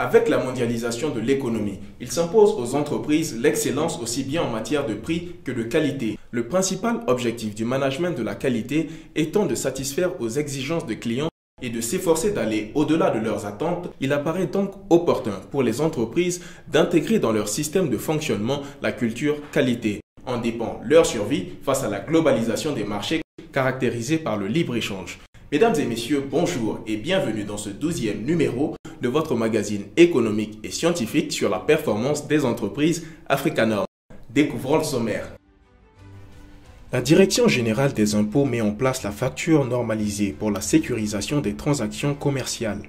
Avec la mondialisation de l'économie, il s'impose aux entreprises l'excellence aussi bien en matière de prix que de qualité. Le principal objectif du management de la qualité étant de satisfaire aux exigences de clients et de s'efforcer d'aller au-delà de leurs attentes, il apparaît donc opportun pour les entreprises d'intégrer dans leur système de fonctionnement la culture qualité. En dépend leur survie face à la globalisation des marchés caractérisée par le libre-échange. Mesdames et messieurs, bonjour et bienvenue dans ce 12e numéro de votre magazine économique et scientifique sur la performance des entreprises Africanorm. Découvrons le sommaire. La Direction générale des impôts met en place la facture normalisée pour la sécurisation des transactions commerciales.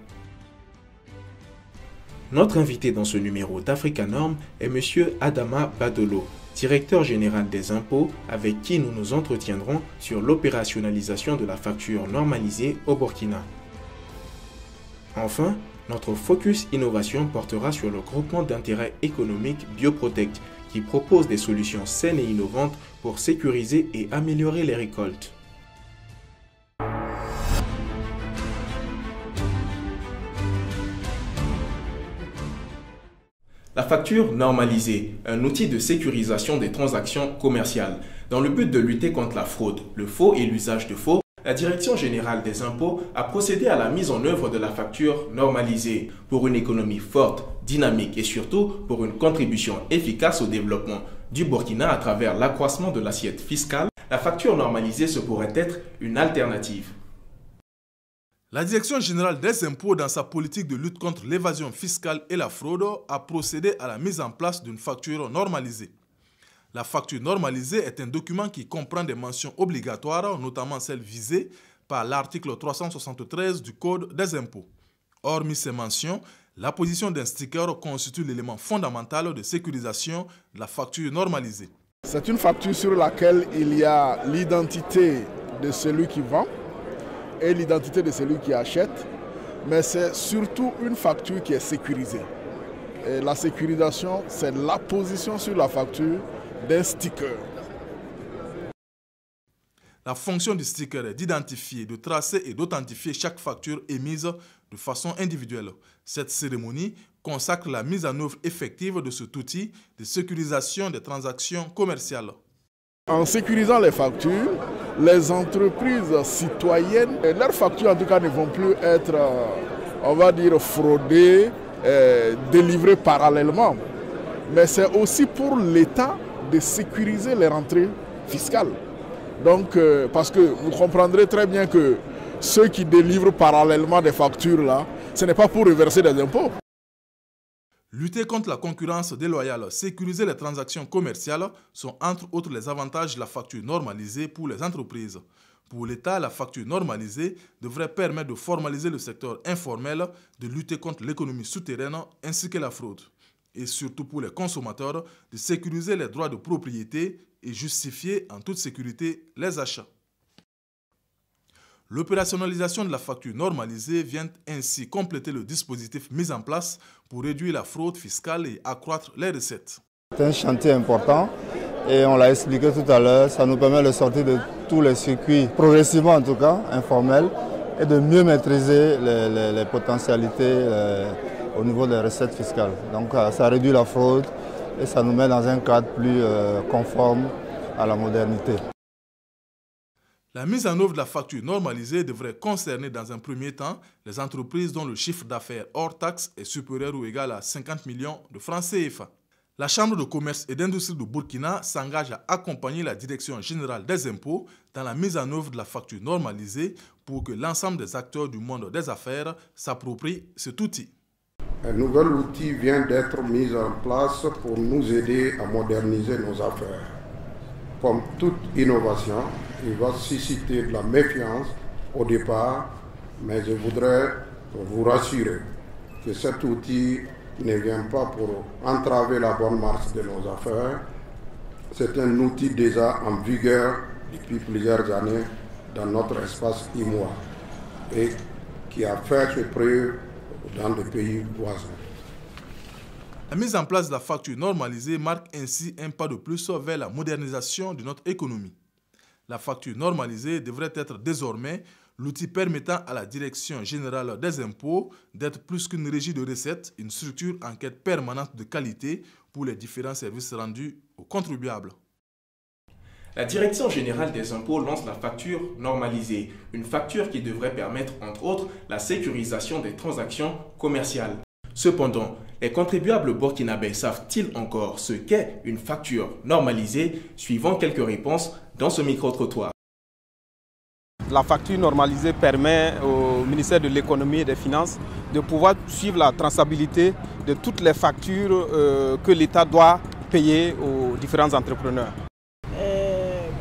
Notre invité dans ce numéro d'Africanorm est M. Adama Badolo, directeur général des impôts, avec qui nous nous entretiendrons sur l'opérationnalisation de la facture normalisée au Burkina. Enfin, notre focus innovation portera sur le groupement d'intérêt économique Bioprotect, qui propose des solutions saines et innovantes pour sécuriser et améliorer les récoltes. La facture normalisée, un outil de sécurisation des transactions commerciales. Dans le but de lutter contre la fraude, le faux et l'usage de faux, la Direction générale des impôts a procédé à la mise en œuvre de la facture normalisée pour une économie forte, dynamique et surtout pour une contribution efficace au développement du Burkina à travers l'accroissement de l'assiette fiscale. La facture normalisée se pourrait être une alternative. La Direction générale des impôts, dans sa politique de lutte contre l'évasion fiscale et la fraude, a procédé à la mise en place d'une facture normalisée. La facture normalisée est un document qui comprend des mentions obligatoires, notamment celles visées par l'article 373 du Code des impôts. Hormis ces mentions, l'apposition d'un sticker constitue l'élément fondamental de sécurisation de la facture normalisée. C'est une facture sur laquelle il y a l'identité de celui qui vend et l'identité de celui qui achète, mais c'est surtout une facture qui est sécurisée. Et la sécurisation, c'est l'apposition sur la facture d'un sticker. La fonction du sticker est d'identifier, de tracer et d'authentifier chaque facture émise de façon individuelle. Cette cérémonie consacre la mise en œuvre effective de cet outil de sécurisation des transactions commerciales. En sécurisant les factures, les entreprises citoyennes, leurs factures en tout cas ne vont plus être, on va dire, fraudées, délivrées parallèlement. Mais c'est aussi pour l'État de sécuriser les rentrées fiscales. Donc, parce que vous comprendrez très bien que ceux qui délivrent parallèlement des factures là, ce n'est pas pour reverser des impôts. Lutter contre la concurrence déloyale, sécuriser les transactions commerciales sont entre autres les avantages de la facture normalisée pour les entreprises. Pour l'État, la facture normalisée devrait permettre de formaliser le secteur informel, de lutter contre l'économie souterraine ainsi que la fraude. Et surtout pour les consommateurs, de sécuriser les droits de propriété et justifier en toute sécurité les achats. L'opérationnalisation de la facture normalisée vient ainsi compléter le dispositif mis en place pour réduire la fraude fiscale et accroître les recettes. C'est un chantier important et on l'a expliqué tout à l'heure, ça nous permet de sortir de tous les circuits, progressivement en tout cas, informels, et de mieux maîtriser les potentialités au niveau des recettes fiscales. Donc ça réduit la fraude et ça nous met dans un cadre plus conforme à la modernité. La mise en œuvre de la facture normalisée devrait concerner dans un premier temps les entreprises dont le chiffre d'affaires hors taxe est supérieur ou égal à 50 millions de francs CFA. La Chambre de commerce et d'industrie du Burkina s'engage à accompagner la Direction générale des impôts dans la mise en œuvre de la facture normalisée pour que l'ensemble des acteurs du monde des affaires s'approprient cet outil. Un nouvel outil vient d'être mis en place pour nous aider à moderniser nos affaires. Comme toute innovation, il va susciter de la méfiance au départ, mais je voudrais vous rassurer que cet outil ne vient pas pour entraver la bonne marche de nos affaires. C'est un outil déjà en vigueur depuis plusieurs années dans notre espace IMOA et qui a fait ses preuves dans les pays voisins. La mise en place de la facture normalisée marque ainsi un pas de plus vers la modernisation de notre économie. La facture normalisée devrait être désormais l'outil permettant à la Direction générale des impôts d'être plus qu'une régie de recettes, une structure en quête permanente de qualité pour les différents services rendus aux contribuables. La Direction générale des impôts lance la facture normalisée, une facture qui devrait permettre, entre autres, la sécurisation des transactions commerciales. Cependant, les contribuables burkinabés savent-ils encore ce qu'est une facture normalisée? Suivant quelques réponses dans ce micro-trottoir. La facture normalisée permet au ministère de l'économie et des finances de pouvoir suivre la traçabilité de toutes les factures que l'État doit payer aux différents entrepreneurs.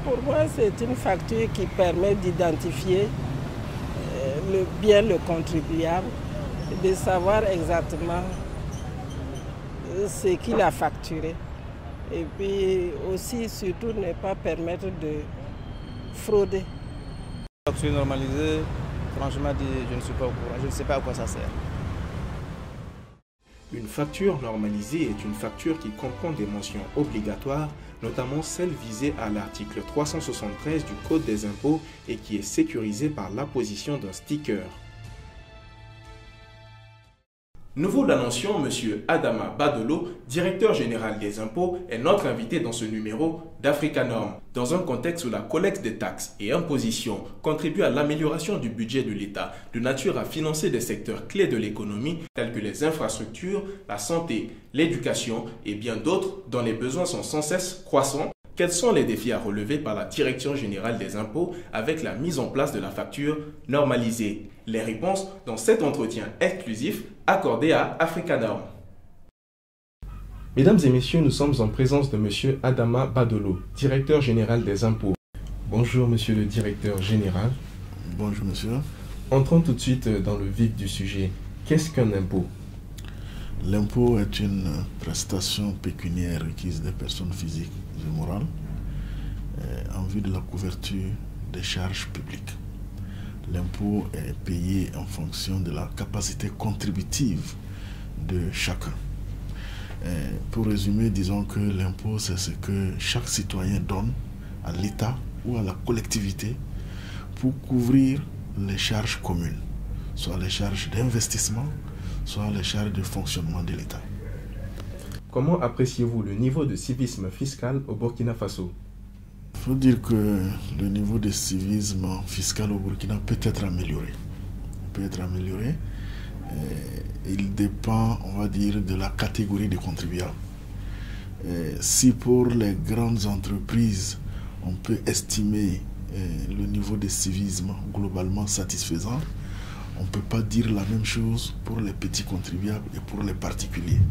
Pour moi, c'est une facture qui permet d'identifier bien le contribuable, de savoir exactement ce qu'il a facturé. Et puis aussi, surtout, ne pas permettre de frauder. La facture normalisée, franchement, je ne suis pas au courant. Je ne sais pas à quoi ça sert. Une facture normalisée est une facture qui comprend des mentions obligatoires, notamment celles visées à l'article 373 du Code des impôts et qui est sécurisée par l'apposition d'un sticker. Nous vous l'annoncions, M. Adama Badolo, directeur général des impôts, est notre invité dans ce numéro d'Africa Norm. Dans un contexte où la collecte des taxes et impositions contribue à l'amélioration du budget de l'État, de nature à financer des secteurs clés de l'économie, tels que les infrastructures, la santé, l'éducation et bien d'autres, dont les besoins sont sans cesse croissants, quels sont les défis à relever par la Direction générale des impôts avec la mise en place de la facture normalisée? Les réponses dans cet entretien exclusif accordé à Africa Norm. Mesdames et messieurs, nous sommes en présence de M. Adama Badolo, directeur général des impôts. Bonjour monsieur le directeur général. Bonjour monsieur. Entrons tout de suite dans le vif du sujet. Qu'est-ce qu'un impôt? L'impôt est une prestation pécuniaire requise des personnes physiques et morales en vue de la couverture des charges publiques. L'impôt est payé en fonction de la capacité contributive de chacun. Pour résumer, disons que l'impôt, c'est ce que chaque citoyen donne à l'État ou à la collectivité pour couvrir les charges communes, soit les charges d'investissement, soit les charges de fonctionnement de l'État. Comment appréciez-vous le niveau de civisme fiscal au Burkina Faso? Il faut dire que le niveau de civisme fiscal au Burkina peut être amélioré. Il dépend, on va dire, de la catégorie des contribuables. Si pour les grandes entreprises, on peut estimer le niveau de civisme globalement satisfaisant, on ne peut pas dire la même chose pour les petits contribuables et pour les particuliers.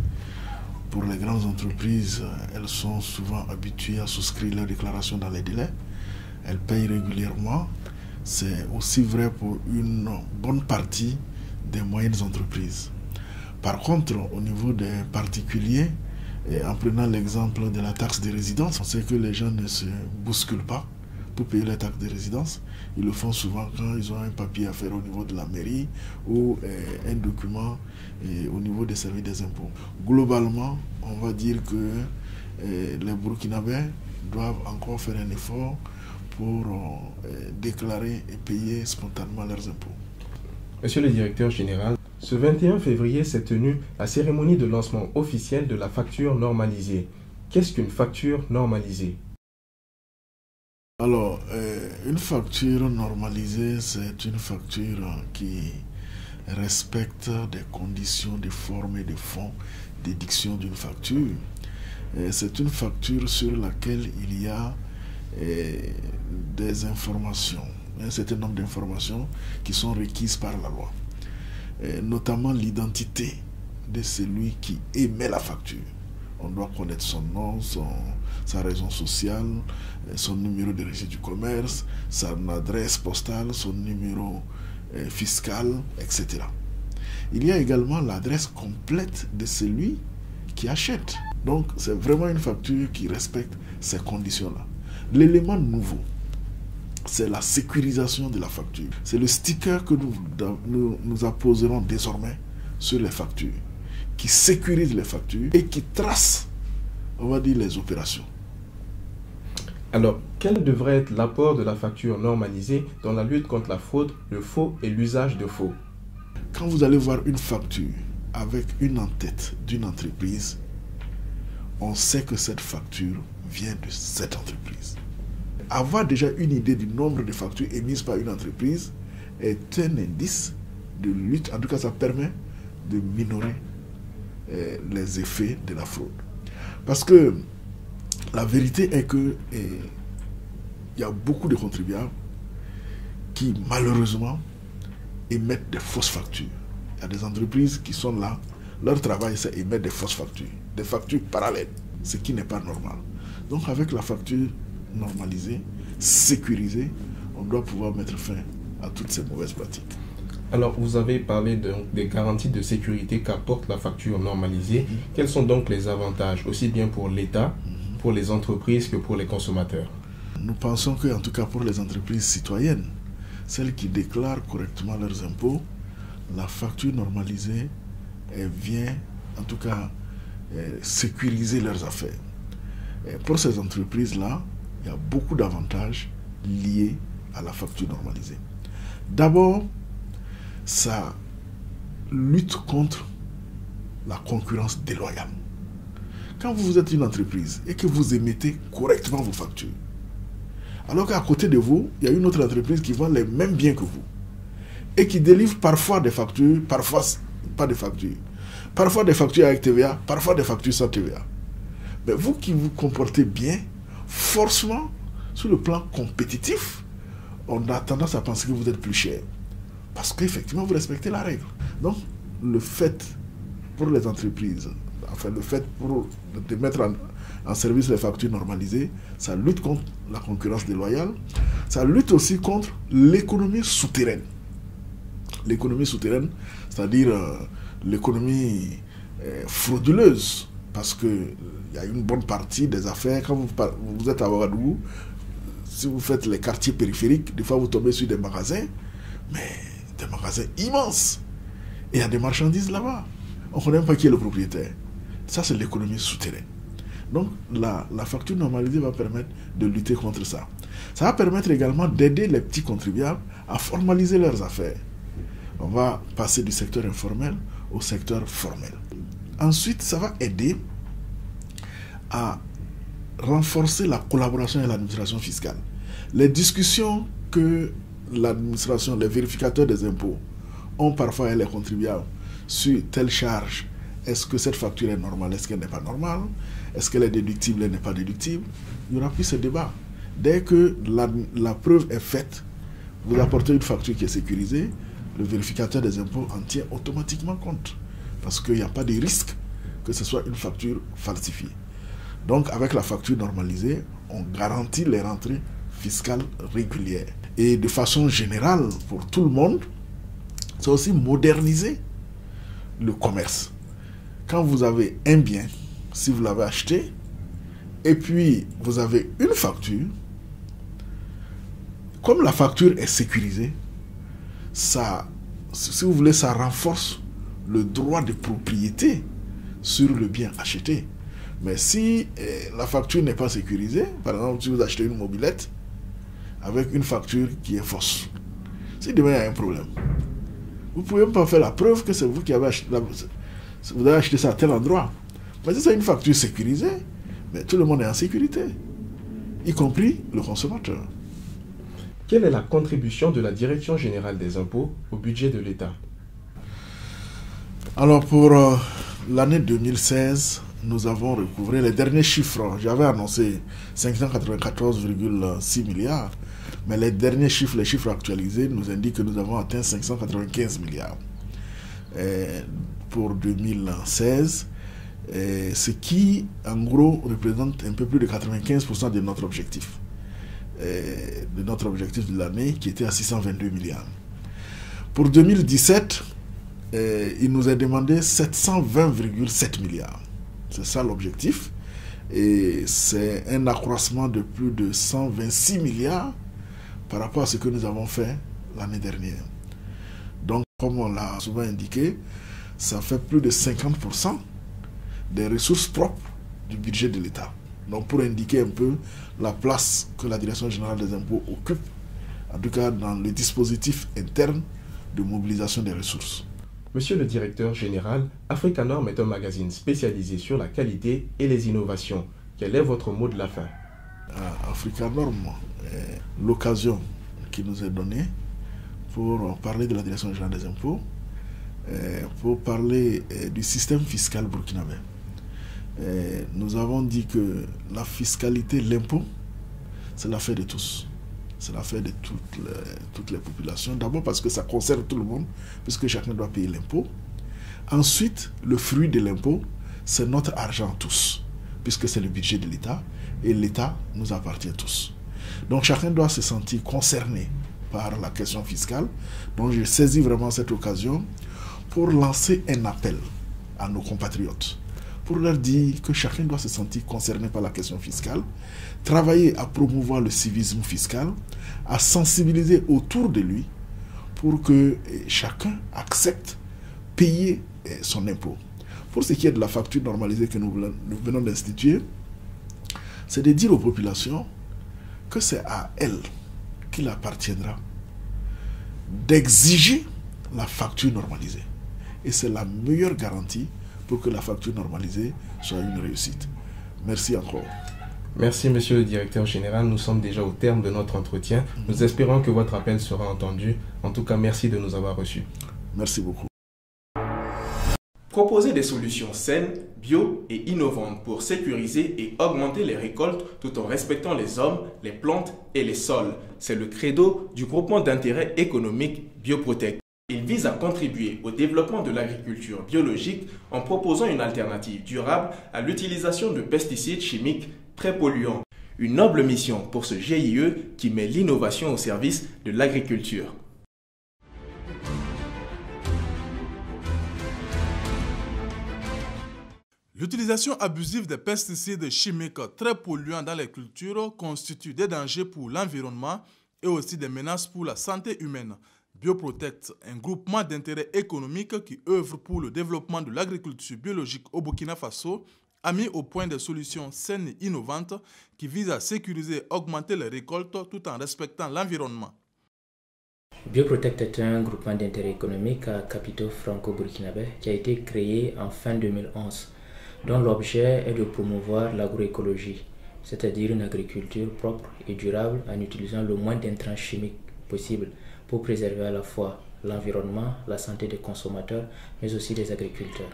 Pour les grandes entreprises, elles sont souvent habituées à souscrire leurs déclarations dans les délais. Elles payent régulièrement. C'est aussi vrai pour une bonne partie des moyennes entreprises. Par contre, au niveau des particuliers, et en prenant l'exemple de la taxe de résidence, on sait que les gens ne se bousculent pas pour payer la taxe de résidence. Ils le font souvent quand ils ont un papier à faire au niveau de la mairie ou un document au niveau des services des impôts. Globalement, on va dire que les Burkinabés doivent encore faire un effort pour déclarer et payer spontanément leurs impôts. Monsieur le directeur général, ce 21 février s'est tenue la cérémonie de lancement officiel de la facture normalisée. Qu'est-ce qu'une facture normalisée? Alors, une facture normalisée, c'est une facture qui respecte des conditions de forme et de fond d'édiction d'une facture. C'est une facture sur laquelle il y a des informations, un certain nombre d'informations qui sont requises par la loi, notamment l'identité de celui qui émet la facture. On doit connaître son nom, sa raison sociale, son numéro de registre du commerce, son adresse postale, son numéro fiscal, etc. Il y a également l'adresse complète de celui qui achète. Donc, c'est vraiment une facture qui respecte ces conditions-là. L'élément nouveau, c'est la sécurisation de la facture. C'est le sticker que nous apposerons désormais sur les factures, qui sécurise les factures et qui trace, on va dire, les opérations. Alors, quel devrait être l'apport de la facture normalisée dans la lutte contre la fraude, le faux et l'usage de faux? Quand vous allez voir une facture avec une en-tête d'une entreprise, on sait que cette facture vient de cette entreprise. Avoir déjà une idée du nombre de factures émises par une entreprise est un indice de lutte. En tout cas, ça permet de minorer les effets de la fraude. Parce que la vérité est que il y a beaucoup de contribuables qui, malheureusement, émettent des fausses factures. Il y a des entreprises qui sont là, leur travail c'est émettre des fausses factures, des factures parallèles, ce qui n'est pas normal. Donc avec la facture normalisée, sécurisée, on doit pouvoir mettre fin à toutes ces mauvaises pratiques. Alors, vous avez parlé des garanties de sécurité qu'apporte la facture normalisée. Quels sont donc les avantages, aussi bien pour l'État, pour les entreprises que pour les consommateurs? Nous pensons que, en tout cas pour les entreprises citoyennes, celles qui déclarent correctement leurs impôts, la facture normalisée vient, en tout cas, sécuriser leurs affaires. Et pour ces entreprises-là, il y a beaucoup d'avantages liés à la facture normalisée. D'abord, ça lutte contre la concurrence déloyale. Quand vous êtes une entreprise et que vous émettez correctement vos factures, alors qu'à côté de vous, il y a une autre entreprise qui vend les mêmes biens que vous et qui délivre parfois des factures, parfois pas de factures. Parfois des factures avec TVA, parfois des factures sans TVA. Mais vous qui vous comportez bien, forcément, sur le plan compétitif, on a tendance à penser que vous êtes plus cher. Parce qu'effectivement, vous respectez la règle. Donc, le fait pour les entreprises, enfin le fait de mettre en service les factures normalisées, ça lutte contre la concurrence déloyale, ça lutte aussi contre l'économie souterraine. L'économie souterraine, c'est-à-dire l'économie frauduleuse, parce qu'il y a une bonne partie des affaires, quand vous êtes à Ouagadougou, si vous faites les quartiers périphériques, des fois vous tombez sur des magasins, mais des magasins immenses. Et il y a des marchandises là-bas. On ne connaît même pas qui est le propriétaire. Ça, c'est l'économie souterraine. Donc, la facture normalisée va permettre de lutter contre ça. Ça va permettre également d'aider les petits contribuables à formaliser leurs affaires. On va passer du secteur informel au secteur formel. Ensuite, ça va aider à renforcer la collaboration avec l'administration fiscale. Les discussions que l'administration, les vérificateurs des impôts ont parfois avec les contribuables sur telle charge, est-ce que cette facture est normale, est-ce qu'elle n'est pas normale, est-ce qu'elle est déductible, elle n'est pas déductible, il n'y aura plus ce débat. Dès que la preuve est faite, vous apportez une facture qui est sécurisée, le vérificateur des impôts en tient automatiquement compte. Parce qu'il n'y a pas de risque que ce soit une facture falsifiée. Donc avec la facture normalisée, on garantit les rentrées fiscales régulières. Et de façon générale, pour tout le monde, c'est aussi moderniser le commerce. Quand vous avez un bien, si vous l'avez acheté, et puis vous avez une facture, comme la facture est sécurisée, ça, si vous voulez, ça renforce le droit de propriété sur le bien acheté. Mais si la facture n'est pas sécurisée, par exemple, si vous achetez une mobilette avec une facture qui est fausse, si demain il y a un problème, vous ne pouvez même pas faire la preuve que c'est vous qui avez acheté, vous avez acheté ça à tel endroit. Mais si c'est une facture sécurisée, mais tout le monde est en sécurité, y compris le consommateur. Quelle est la contribution de la Direction générale des impôts au budget de l'État? Alors pour l'année 2016, nous avons recouvré les derniers chiffres. J'avais annoncé 594,6 milliards, mais les derniers chiffres, les chiffres actualisés, nous indiquent que nous avons atteint 595 milliards pour 2016, ce qui, en gros, représente un peu plus de 95% de notre objectif. De l'année, qui était à 622 milliards. Pour 2017, il nous a demandé 720,7 milliards. C'est ça l'objectif. Et c'est un accroissement de plus de 126 milliards par rapport à ce que nous avons fait l'année dernière. Donc, comme on l'a souvent indiqué, ça fait plus de 50% des ressources propres du budget de l'État. Donc pour indiquer un peu la place que la Direction générale des impôts occupe, en tout cas dans le dispositif interne de mobilisation des ressources. Monsieur le directeur général, Africanorm est un magazine spécialisé sur la qualité et les innovations. Quel est votre mot de la fin? Africanorm est l'occasion qui nous est donnée pour parler de la Direction générale des impôts, pour parler du système fiscal burkinabé. Nous avons dit que la fiscalité, l'impôt, c'est l'affaire de tous. C'est l'affaire de toutes les populations. D'abord parce que ça concerne tout le monde, puisque chacun doit payer l'impôt. Ensuite, le fruit de l'impôt, c'est notre argent tous, puisque c'est le budget de l'État, et l'État nous appartient tous. Donc chacun doit se sentir concerné par la question fiscale. Donc je saisis vraiment cette occasion pour lancer un appel à nos compatriotes, pour leur dire que chacun doit se sentir concerné par la question fiscale, travailler à promouvoir le civisme fiscal, à sensibiliser autour de lui pour que chacun accepte payer son impôt. Pour ce qui est de la facture normalisée que nous venons d'instituer, c'est de dire aux populations que c'est à elles qu'il appartiendra d'exiger la facture normalisée. Et c'est la meilleure garantie pour que la facture normalisée soit une réussite. Merci encore. Merci monsieur le directeur général, nous sommes déjà au terme de notre entretien. Nous espérons que votre appel sera entendu. En tout cas, merci de nous avoir reçus. Merci beaucoup. Proposer des solutions saines, bio et innovantes pour sécuriser et augmenter les récoltes tout en respectant les hommes, les plantes et les sols. C'est le credo du groupement d'intérêt économique Bioprotect. Il vise à contribuer au développement de l'agriculture biologique en proposant une alternative durable à l'utilisation de pesticides chimiques très polluants. Une noble mission pour ce GIE qui met l'innovation au service de l'agriculture. L'utilisation abusive des pesticides chimiques très polluants dans les cultures constitue des dangers pour l'environnement et aussi des menaces pour la santé humaine. Bioprotect, un groupement d'intérêt économique qui œuvre pour le développement de l'agriculture biologique au Burkina Faso, a mis au point des solutions saines et innovantes qui visent à sécuriser et augmenter les récoltes tout en respectant l'environnement. Bioprotect est un groupement d'intérêt économique à capitaux franco-burkinabé qui a été créé en fin 2011, dont l'objet est de promouvoir l'agroécologie, c'est-à-dire une agriculture propre et durable en utilisant le moins d'intrants chimiques possible pour préserver à la fois l'environnement, la santé des consommateurs, mais aussi des agriculteurs.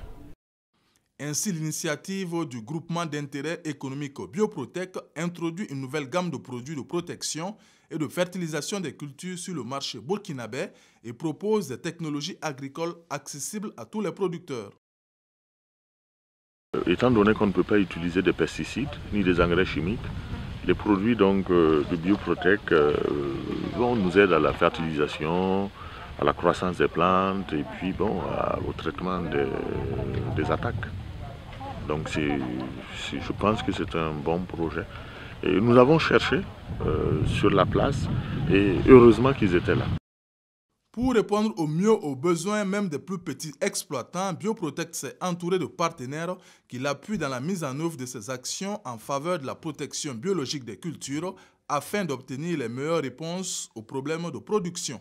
Ainsi, l'initiative du groupement d'intérêt économique Bioprotect introduit une nouvelle gamme de produits de protection et de fertilisation des cultures sur le marché burkinabé et propose des technologies agricoles accessibles à tous les producteurs. Étant donné qu'on ne peut pas utiliser des pesticides ni des engrais chimiques, les produits donc, de Bioprotect nous aident à la fertilisation, à la croissance des plantes et puis au traitement des attaques. Donc je pense que c'est un bon projet. Et nous avons cherché sur la place et heureusement qu'ils étaient là. Pour répondre au mieux aux besoins même des plus petits exploitants, Bioprotect s'est entouré de partenaires qui l'appuient dans la mise en œuvre de ses actions en faveur de la protection biologique des cultures afin d'obtenir les meilleures réponses aux problèmes de production.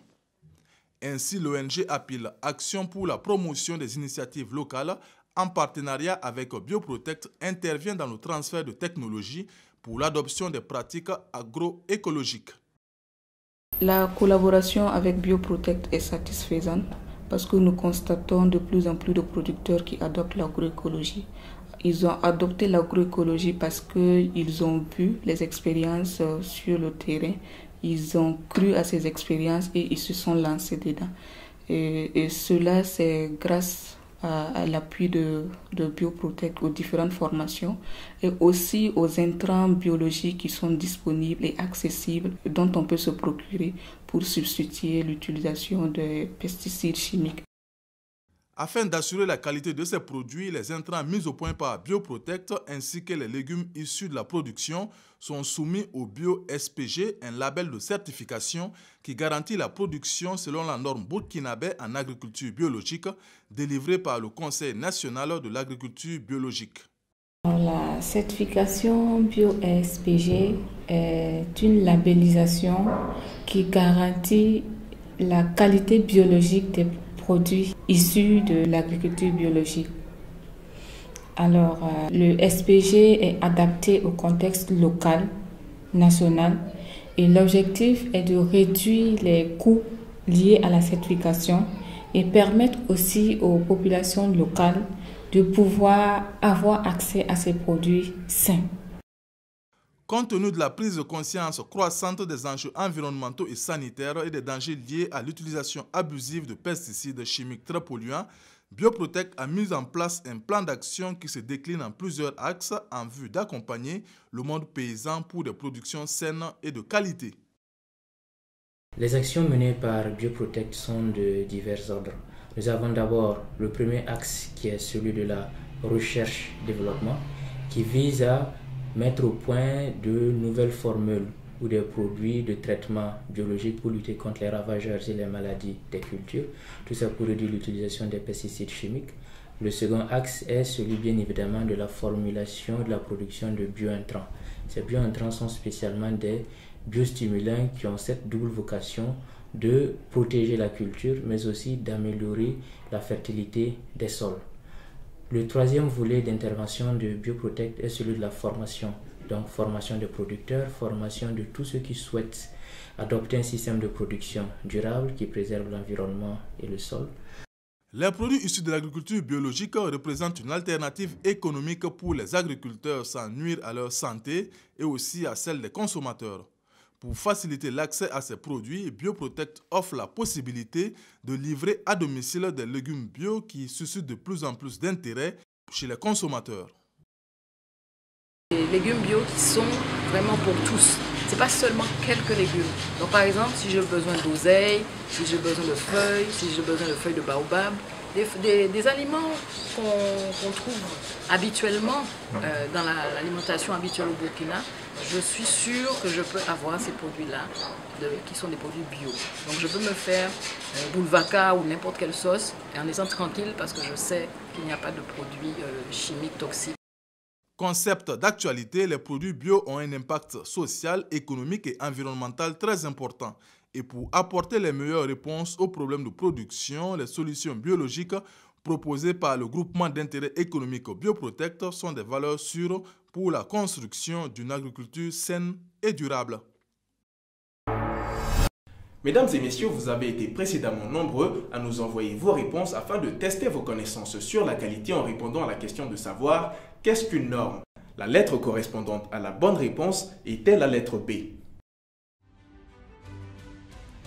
Ainsi, l'ONG APIL, Action pour la promotion des initiatives locales, en partenariat avec Bioprotect, intervient dans le transfert de technologies pour l'adoption des pratiques agroécologiques. La collaboration avec Bioprotect est satisfaisante parce que nous constatons de plus en plus de producteurs qui adoptent l'agroécologie. Ils ont adopté l'agroécologie parce qu'ils ont vu les expériences sur le terrain, ils ont cru à ces expériences et ils se sont lancés dedans. Et cela, c'est grâce à l'appui de Bioprotect, aux différentes formations et aussi aux intrants biologiques qui sont disponibles et accessibles dont on peut se procurer pour substituer l'utilisation de pesticides chimiques. Afin d'assurer la qualité de ces produits, les intrants mis au point par Bioprotect ainsi que les légumes issus de la production sont soumis au Bio-SPG, un label de certification qui garantit la production selon la norme burkinabé en agriculture biologique délivrée par le Conseil national de l'agriculture biologique. La certification bio-SPG est une labellisation qui garantit la qualité biologique des produits issus de l'agriculture biologique. Alors, le SPG est adapté au contexte local, national, et l'objectif est de réduire les coûts liés à la certification et permettre aussi aux populations locales de pouvoir avoir accès à ces produits sains. Compte tenu de la prise de conscience croissante des enjeux environnementaux et sanitaires et des dangers liés à l'utilisation abusive de pesticides chimiques très polluants, Bioprotect a mis en place un plan d'action qui se décline en plusieurs axes en vue d'accompagner le monde paysan pour des productions saines et de qualité. Les actions menées par Bioprotect sont de divers ordres. Nous avons d'abord le premier axe qui est celui de la recherche-développement qui vise à mettre au point de nouvelles formules ou des produits de traitement biologique pour lutter contre les ravageurs et les maladies des cultures. Tout ça pour réduire l'utilisation des pesticides chimiques. Le second axe est celui bien évidemment de la formulation de la production de biointrants. Ces biointrants sont spécialement des biostimulants qui ont cette double vocation de protéger la culture mais aussi d'améliorer la fertilité des sols. Le troisième volet d'intervention de Bioprotect est celui de la formation. Donc formation des producteurs, formation de tous ceux qui souhaitent adopter un système de production durable qui préserve l'environnement et le sol. Les produits issus de l'agriculture biologique représentent une alternative économique pour les agriculteurs sans nuire à leur santé et aussi à celle des consommateurs. Pour faciliter l'accès à ces produits, Bioprotect offre la possibilité de livrer à domicile des légumes bio qui suscitent de plus en plus d'intérêt chez les consommateurs. Les légumes bio qui sont vraiment pour tous. Ce n'est pas seulement quelques légumes. Donc par exemple, si j'ai besoin d'oseille, si j'ai besoin de feuilles, si j'ai besoin de feuilles de baobab, des aliments qu'on trouve habituellement dans l'alimentation habituelle au Burkina, je suis sûre que je peux avoir ces produits-là qui sont des produits bio. Donc je peux me faire boulvaka ou n'importe quelle sauce en étant tranquille parce que je sais qu'il n'y a pas de produits chimiques toxiques. Concept d'actualité, les produits bio ont un impact social, économique et environnemental très important. Et pour apporter les meilleures réponses aux problèmes de production, les solutions biologiques proposées par le groupement d'intérêt économique Bioprotect sont des valeurs sûres pour la construction d'une agriculture saine et durable. Mesdames et messieurs, vous avez été précédemment nombreux à nous envoyer vos réponses afin de tester vos connaissances sur la qualité en répondant à la question de savoir qu'est-ce qu'une norme. La lettre correspondante à la bonne réponse était la lettre B.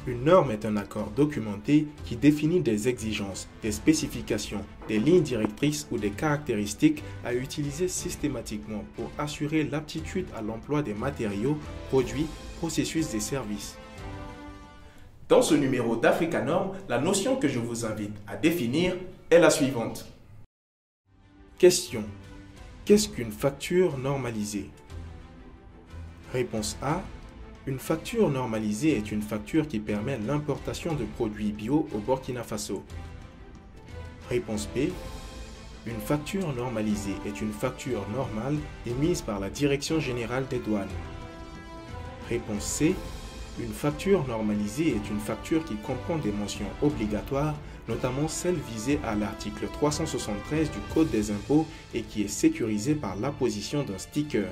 Une norme est un accord documenté qui définit des exigences, des spécifications, des lignes directrices ou des caractéristiques à utiliser systématiquement pour assurer l'aptitude à l'emploi des matériaux, produits, processus et services. Dans ce numéro d'Africa Norm, la notion que je vous invite à définir est la suivante. Question. Qu'est-ce qu'une facture normalisée? Réponse A. Une facture normalisée est une facture qui permet l'importation de produits bio au Burkina Faso. Réponse B. Une facture normalisée est une facture normale émise par la Direction générale des douanes. Réponse C. Une facture normalisée est une facture qui comprend des mentions obligatoires, notamment celles visées à l'article 373 du Code des impôts et qui est sécurisée par l'apposition d'un sticker.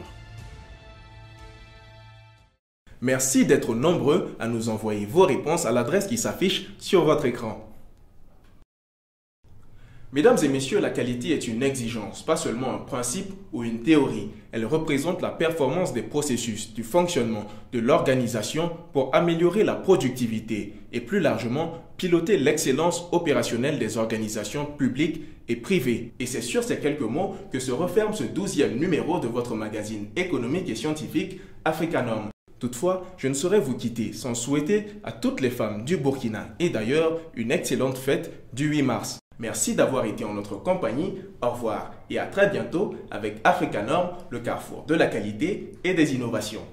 Merci d'être nombreux à nous envoyer vos réponses à l'adresse qui s'affiche sur votre écran. Mesdames et messieurs, la qualité est une exigence, pas seulement un principe ou une théorie. Elle représente la performance des processus, du fonctionnement, de l'organisation pour améliorer la productivité et plus largement piloter l'excellence opérationnelle des organisations publiques et privées. Et c'est sur ces quelques mots que se referme ce 12e numéro de votre magazine économique et scientifique Africa Norm. Toutefois, je ne saurais vous quitter sans souhaiter à toutes les femmes du Burkina et d'ailleurs une excellente fête du 8 mars. Merci d'avoir été en notre compagnie. Au revoir et à très bientôt avec Africa Norm, le carrefour de la qualité et des innovations.